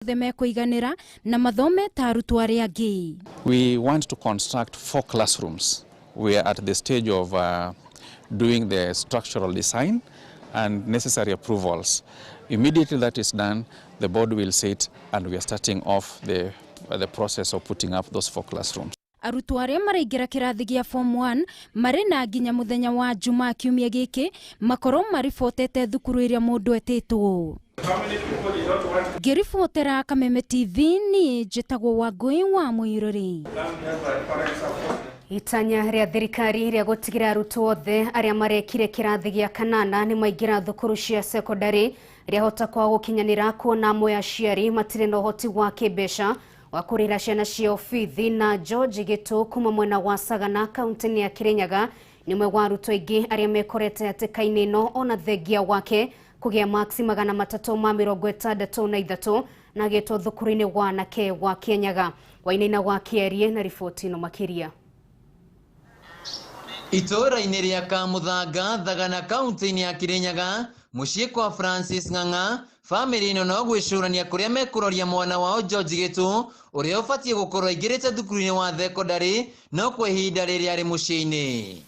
na mathome ta arutwo aria angi. We want to construct 4 classrooms. We are at the stage of doing the structural design and necessary approvals. Immediately that is done, the board will sit and we are starting off the process of putting up those 4 classrooms. Arutwo aria maraingira kirathi gia form 1 mari na nginya muthenya wa Juma kiumia giki makorwo maribotete thukuru iria mundu etitwo. Ngiribotera Kameme TV ni njitagwo Wangui wa Muiruri. Itanya ria thirikari ria gutigira arutwo othe aria marekire kirathi gia kanana ni maingira thukuru cia secondary ria hota kwa gukinyanira kuona amwe aciari matire na uhoti wa kibesha wa kurira ciana cia obithi na George Gitu kuma mwena wa Sagana kaunti ya Kirinyaga ni mwe wa arutwo aingi aria mekorete hatikaini no ona thengia wake kugia maksi 363 na gitwo thukuru-ini wa nake wa Kirinyaga. Wainaina wa Kierie na riboti no makiria. Itora-ini ria Kamuthanga Thagana kaunti ya Kirinyaga mucii kwa Francis Ng'ang'a family ino no gwicurania kuria mekuroria mwana wao George Gitu uria ubatie gukorwo ingirite thukuru-ini wa secondary no kwa ihinda riria ari mucii-ini.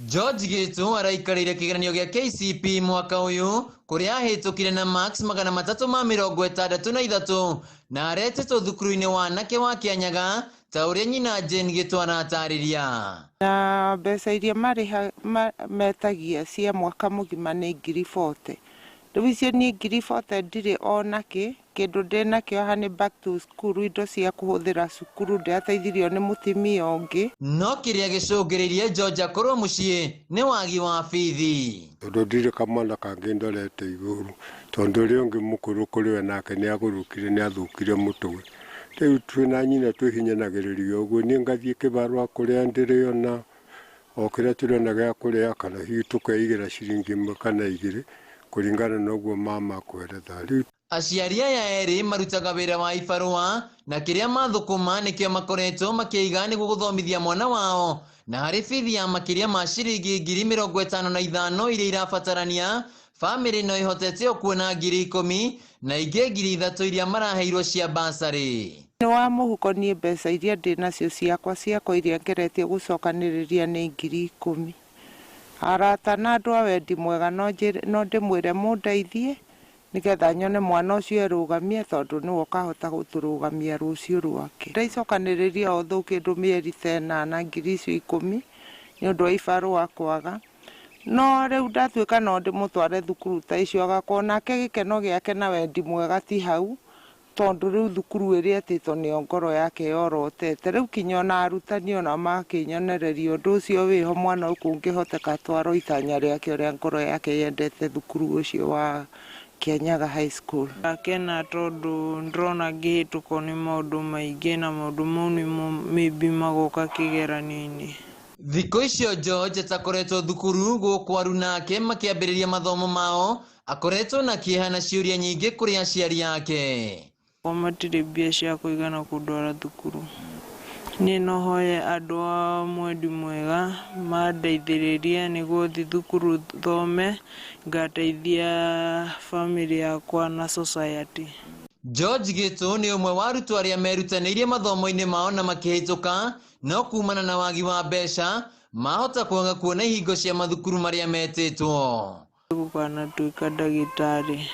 George Gitu araikarire kigeranio gia KCP mwaka uyu kuria ahitukire na max 363 na aretete thukuru-ini wa nake wa Kirinyaga ta uria nyina Jane Gitu anatariria. Na mbeca iria metagia cia mwaka mugima ni 40. Riu icio ni 40 ndire ona kindu ndinakio hani back to school indo cia kuhuthira cukuru ndateithirio ni mutimia ungi. No kiria gicungiririe George akorwo mucii ni wagi wa bithi. Tondu ndire kamwana kangi ndorete iguru tondu ri ungi mukuru kuri we nake ni agurukire ni athukire mutwe. Riu twina nyina twihinyanagiririo uguo ni ngathie kibarua kuria ndirio na okira turona gia kuria kana hiu tukeigira ciringi 1 kana 2 kuringana na uguo mama kweretha. Riu aciari aya eri marutaga wira wa ibarua na kiria mathukuma nikio makoretwo makiiga niguo guthomithia mwana wao na hari bithi ya makiria ma ciringi 55,000 iria irabatarania. Family no ihotete kuona 10,000 na ingi 3,000 iria maraheirwo cia basari. Ni wa muhuko ni mbeca iria ndinacio ciakwa iria ngeretie gucokaniriria ni 10,000. Arata na andu a wendi mwega no ndimwire mundeithie nigetha nyone mwana ucio erugamie tondu ni ukahota guturugamia rucio rwake. Ndaicokaniriria otho kindu mieri 10 na 10,000 ni undu wa ibarua kwaga. No riu ndatuika no ndimutware thukuru ta icio agakona ke gikeno giake na wendi mwega ti hau tondu riu thukuru iria etitwo ni ngoro yake yorotete. Riu kinyona arutani ona makinyonereria undu ucio wiho mwana ukungihoteka twaro itanya riake ria ngoro yake yendete thukuru ucio wa Kirinyaga High School. Akena tondu ndrona ngihituko ni maundu maingi na maundu mau ni maybe magoka kigeranio-ini. Thiko icio George takoretwo thukuru gukwaru nake makiambiriria mathomo mao akoretwo na kihana ciuria nyingi kuri aciari yake. Matire mbia cia kuigana kundwara thukuru. Ni no hoye andu a mwendi mwega mandeithiririe niguo thi thukuru thome ngateithia family yakwa na society. George Gitu ni umwe wa arutwo aria merutanirie mathomo-ini mao na makihituka no kumana na wagi wa mbeca mahota kuanga kuona ihingo cia mathukuru maria metitwo. Gukana tuika ndagitari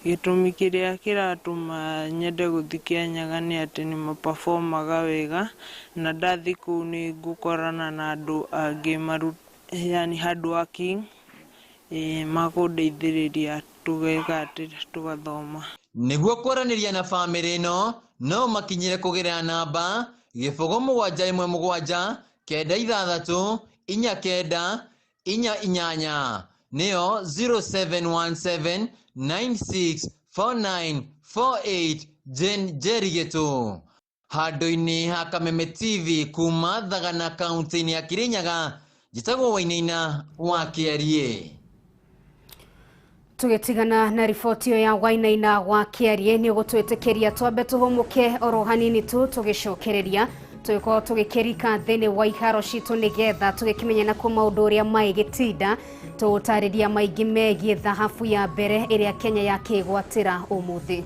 gitumi kiria kiratuma nyende guthi Kirinyaga ni ati ni maperformaga wega na ndathi kuu ni ngukorana na andu angi yani hard working makundeithiriria tugeka ati tugathoma. Niguo kwaraniria na family no makinyire kugira namba 0717 963 49 niyo 0717 964948 Jerry Gitu. Handu-ini ha Kameme TV kuma Thagana kaunti ya Kirinyaga njitagwo Wainaina wa Kierie. Tugetigana na riboti ya Wainaina wa Kierie ni gutwitikiria twambe tuhumuke oro hanini tu tugicokereria twiko tugikirika thini wa iharo citu nigetha tugikimenya na kuma undu uria maigitinda tutariria maingi megie thahabu ya mbere iria Kenya yakigwatira umuthi.